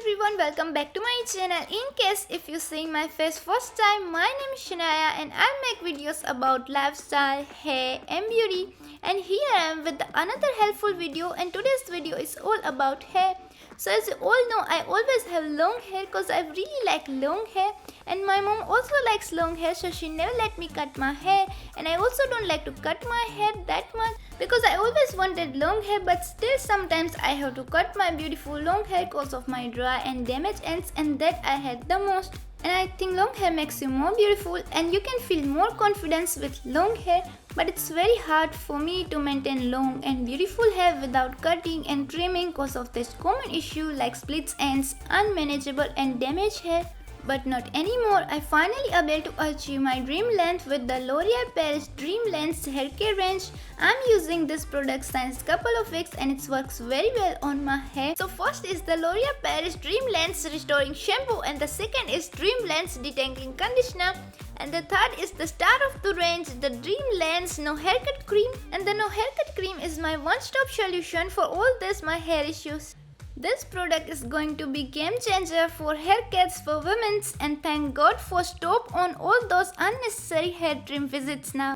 everyone, welcome back to my channel. In case if you seeing my face first time, my name is Shanaya and I make videos about lifestyle, hair and beauty. And here I am with another helpful video, and today's video is all about hair. So as you all know, I always have long hair because I really like long hair, and my mom also likes long hair, so she never let me cut my hair, and I also don't like to cut my hair that much because I always wanted long hair, but still sometimes I have to cut my beautiful long hair because of my dry and damaged ends, and that I hate the most. And I think long hair makes you more beautiful and you can feel more confidence with long hair, but it's very hard for me to maintain long and beautiful hair without cutting and trimming because of this common issue like split ends, unmanageable and damaged hair. But not anymore. I finally able to achieve my dream length with the L'Oreal Paris Dream Length hair care range. I'm using this product since couple of weeks and it works very well on my hair. So first is the L'Oreal Paris Dream Length Restoring Shampoo, and the second is Dream Length Detangling Conditioner, and the third is the star of the range, the Dream Length No Haircut Cream. And the No Haircut Cream is my one-stop solution for all this my hair issues. This product is going to be game changer for haircuts for women, and thank God for stop on all those unnecessary hair trim visits now.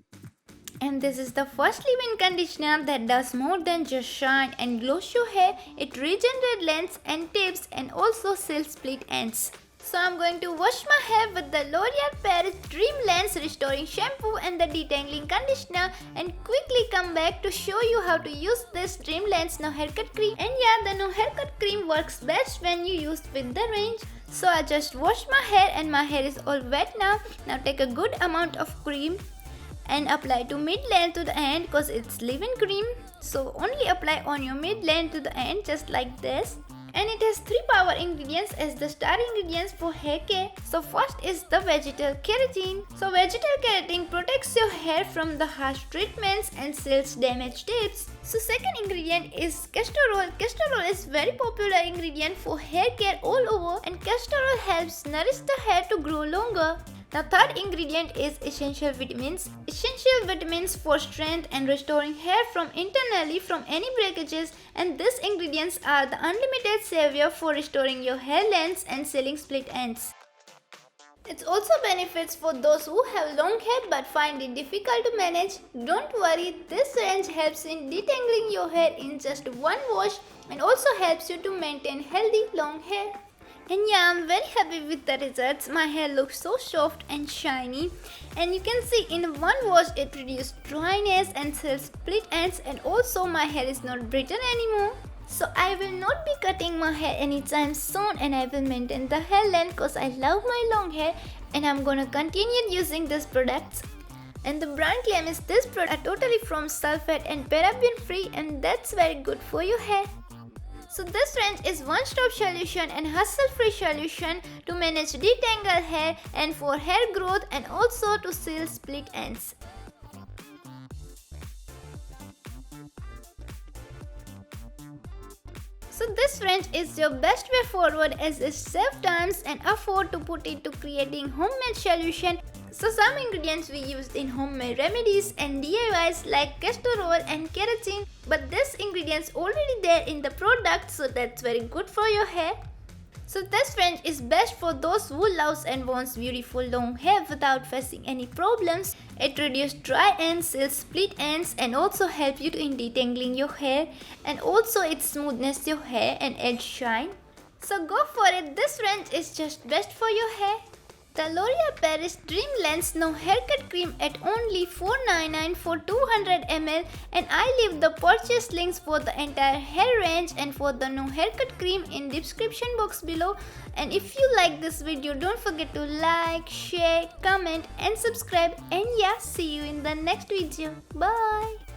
And this is the first leave-in conditioner that does more than just shine and gloss your hair. It regenerates lengths and tips and also seals split ends. So I'm going to wash my hair with the L'Oreal Paris Dream Length Restoring Shampoo and the Detangling Conditioner, and quickly come back to show you how to use this Dream Length No Haircut Cream. And yeah, the No Haircut Cream works best when you use with the range. So I just washed my hair and my hair is all wet now. Now take a good amount of cream and apply to mid-length to the end because it's leave-in cream. So only apply on your mid-length to the end just like this. And it has 3 power ingredients as the star ingredients for hair care. So first is the vegetal keratin. So vegetal keratin protects your hair from the harsh treatments and seals damaged tips. So second ingredient is castor oil. Castor oil is very popular ingredient for hair care all over, and castor oil helps nourish the hair to grow longer. The third ingredient is essential vitamins. Essential vitamins for strength and restoring hair from internally from any breakages, and these ingredients are the unlimited savior for restoring your hair lengths and sealing split ends. It also benefits for those who have long hair but find it difficult to manage. Don't worry, this range helps in detangling your hair in just one wash and also helps you to maintain healthy long hair. And yeah, I'm very happy with the results. My hair looks so soft and shiny, and you can see in one wash it reduced dryness and seals split ends, and also my hair is not brittle anymore. So I will not be cutting my hair anytime soon, and I will maintain the hair length because I love my long hair, and I'm gonna continue using these products. And the brand claim is this product are totally from sulfate and paraben free, and that's very good for your hair. So this range is one-stop solution and hassle-free solution to manage detangled hair and for hair growth, and also to seal split ends. So this range is your best way forward as it saves times and effort to put it to creating homemade solution. So some ingredients we used in homemade remedies and DIYs like castor oil and keratin, but these ingredients already there in the product, so that's very good for your hair. So this range is best for those who loves and wants beautiful long hair without facing any problems. It reduces dry ends, seals split ends, and also help you in detangling your hair, and also it smoothness your hair and adds shine. So go for it, this range is just best for your hair. The L'Oreal Paris Dream Length No Haircut Cream at only $4.99 for 200 ml, and I leave the purchase links for the entire hair range and for the No Haircut Cream in description box below. And if you like this video, don't forget to like, share, comment and subscribe, and yeah, see you in the next video. Bye.